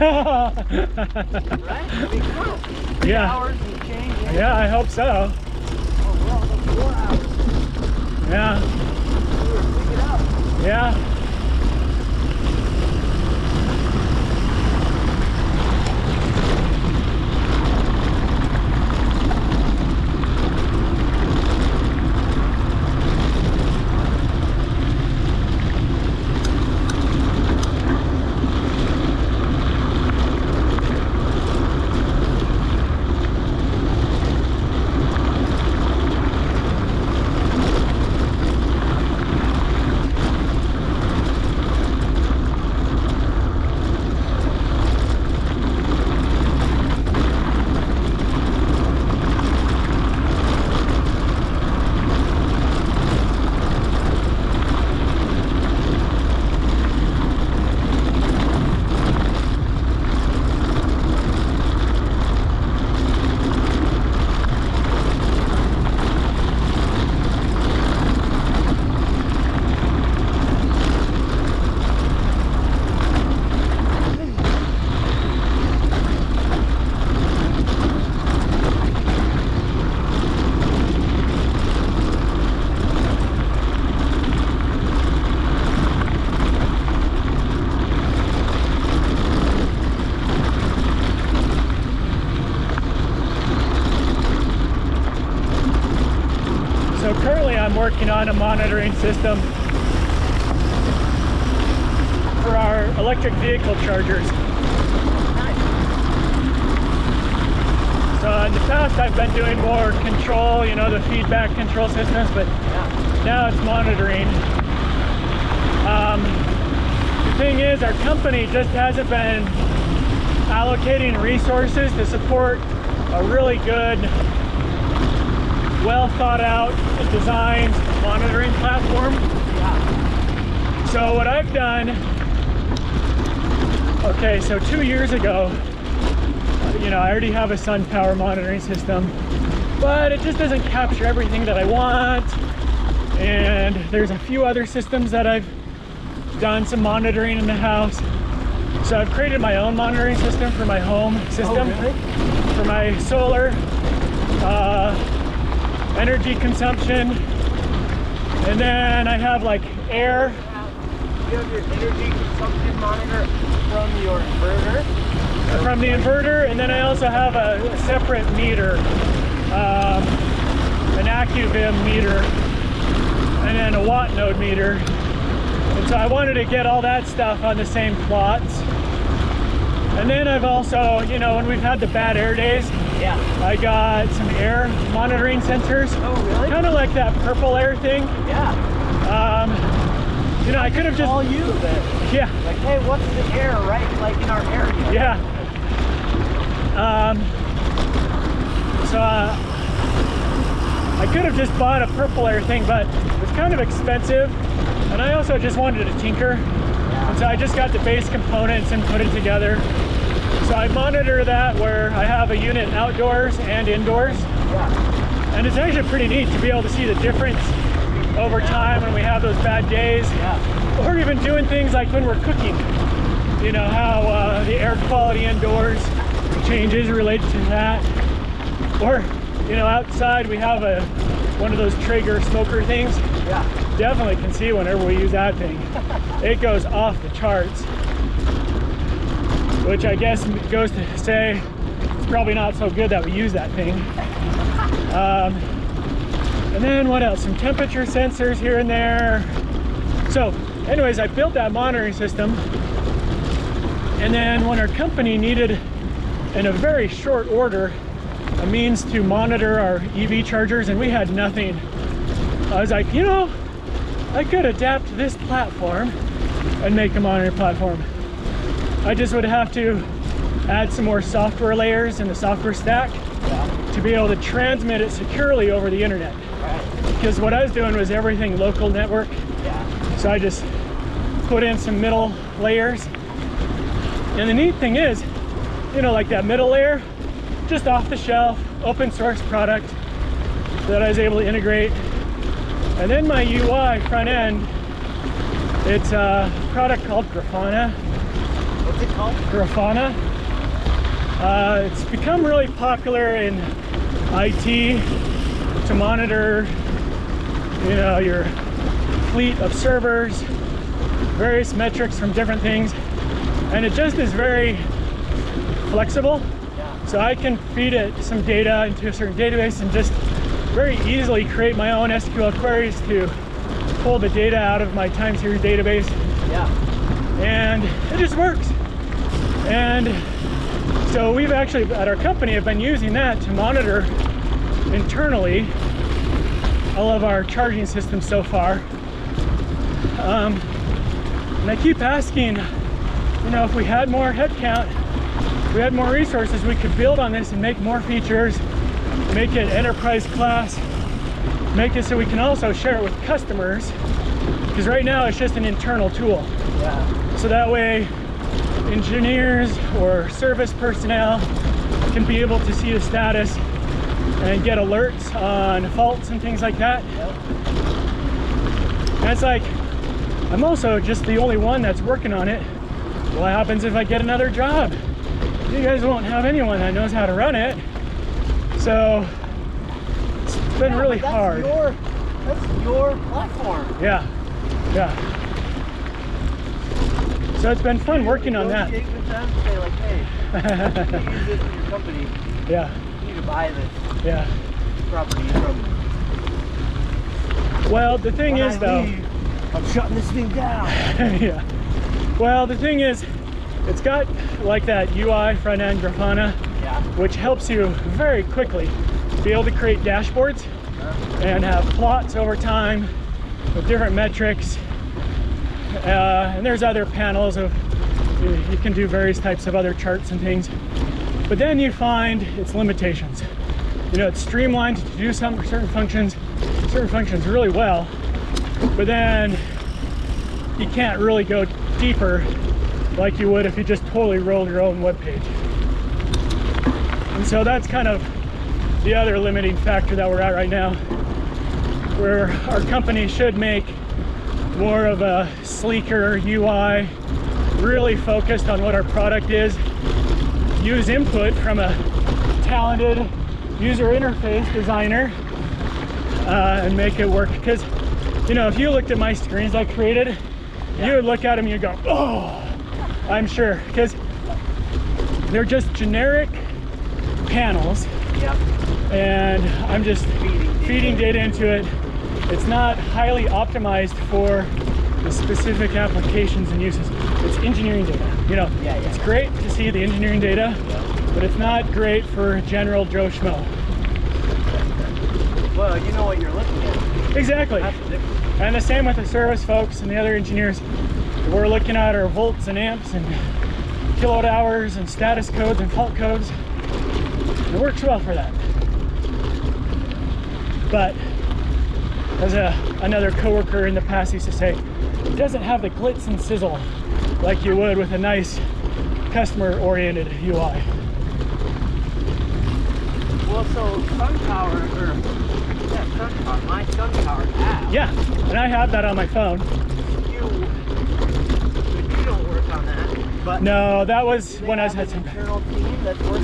Right? I mean, come on. 3 Yeah. hours and change. Yeah, I hope so. Oh, well, that's 4 hours. Yeah. Pick it up. Yeah. So currently I'm working on a monitoring system for our electric vehicle chargers. So in the past I've been doing more control, you know, the feedback control systems, but now it's monitoring. The thing is, our company just hasn't been allocating resources to support a really good, well thought out, designed monitoring platform. So what I've done, okay, so 2 years ago, you know, I already have a sun power monitoring system, but it just doesn't capture everything that I want. And there's a few other systems that I've done some monitoring in the house. So I've created my own monitoring system for my home system. Oh, really? For my solar, energy consumption, and then I have like air. You have your energy consumption monitor from your inverter? From the inverter, and then I also have a separate meter, an AccuVim meter, and then a watt node meter. And so I wanted to get all that stuff on the same plots. And then I've also, you know, when we've had the bad air days, Yeah. I got some air monitoring sensors. Oh, really? Kind of like that purple air thing. Yeah. You know, I could have just Call you then. Yeah. Like, hey, what's the air right, like in our area? Yeah. So I could have just bought a purple air thing, but it was kind of expensive, and I also just wanted to tinker. And so I just got the base components and put it together. So I monitor that where I have a unit outdoors and indoors. Yeah. And it's actually pretty neat to be able to see the difference over time when we have those bad days. Yeah. Or even doing things like when we're cooking. You know, how the air quality indoors changes related to that. Or, you know, outside we have one of those Traeger smoker things. Yeah. Definitely can see whenever we use that thing. It goes off the charts. Which I guess goes to say it's probably not so good that we use that thing. And then what else? Some temperature sensors here and there. So anyways, I built that monitoring system. And then when our company needed, in a very short order, a means to monitor our EV chargers, and we had nothing, I was like, you know, I could adapt this platform and make a monitoring platform. I just would have to add some more software layers in the software stack to be able to transmit it securely over the internet. Because what I was doing was everything local network. So I just put in some middle layers. And the neat thing is, you know, like that middle layer, just off the shelf, open source product that I was able to integrate. And then my UI front end, it's a product called Grafana. What's it called? Grafana. It's become really popular in IT to monitor, you know, your fleet of servers, various metrics from different things, and it just is very flexible. Yeah. So I can feed it some data into a certain database and just very easily create my own SQL queries to pull the data out of my time series database. Yeah. And it just works. And so we've actually, at our company, have been using that to monitor internally all of our charging systems so far. And I keep asking, you know, if we had more headcount, if we had more resources, we could build on this and make more features, make it enterprise class, make it so we can also share it with customers, because right now it's just an internal tool. Yeah. So that way engineers or service personnel can be able to see the status and get alerts on faults and things like that. Yep. And it's like, I'm also just the only one that's working on it. What happens if I get another job? You guys won't have anyone that knows how to run it. So it's been really hard. That's your platform. Yeah, yeah. So it's been fun working on that. Negotiate with them, say like, hey, you use this in your company. Yeah, You need to buy this yeah. property from. Well, the thing is though, I'm shutting this thing down. yeah. Well, the thing is, it's got like that UI front end Grafana, Yeah. which helps you very quickly be able to create dashboards and have plots over time with different metrics. And there's other panels of, you can do various types of other charts and things. But then you find its limitations. You know, it's streamlined to do some certain functions really well, but then you can't really go deeper like you would if you just totally rolled your own web page. And so that's kind of the other limiting factor that we're at right now, where our company should make more of a sleeker UI, really focused on what our product is, use input from a talented user interface designer, and make it work. Because, you know, if you looked at my screens I created, you would look at them and you'd go, oh, I'm sure, because they're just generic panels. Yep. And I'm just feeding data into it. It's not highly optimized for the specific applications and uses. It's engineering data. You know, it's great to see the engineering data, but it's not great for general Joe Schmo. Well, you know what you're looking at. Exactly. That's the difference. And the same with the service folks and the other engineers. We're looking at our volts and amps and kilowatt hours and status codes and fault codes. It works well for that. But as another coworker in the past used to say, it doesn't have the glitz and sizzle like you would with a nice customer-oriented UI. Well, so SunPower, my SunPower app. Yeah, and I have that on my phone. You don't work on that, but No, that was when I had some internal team that's working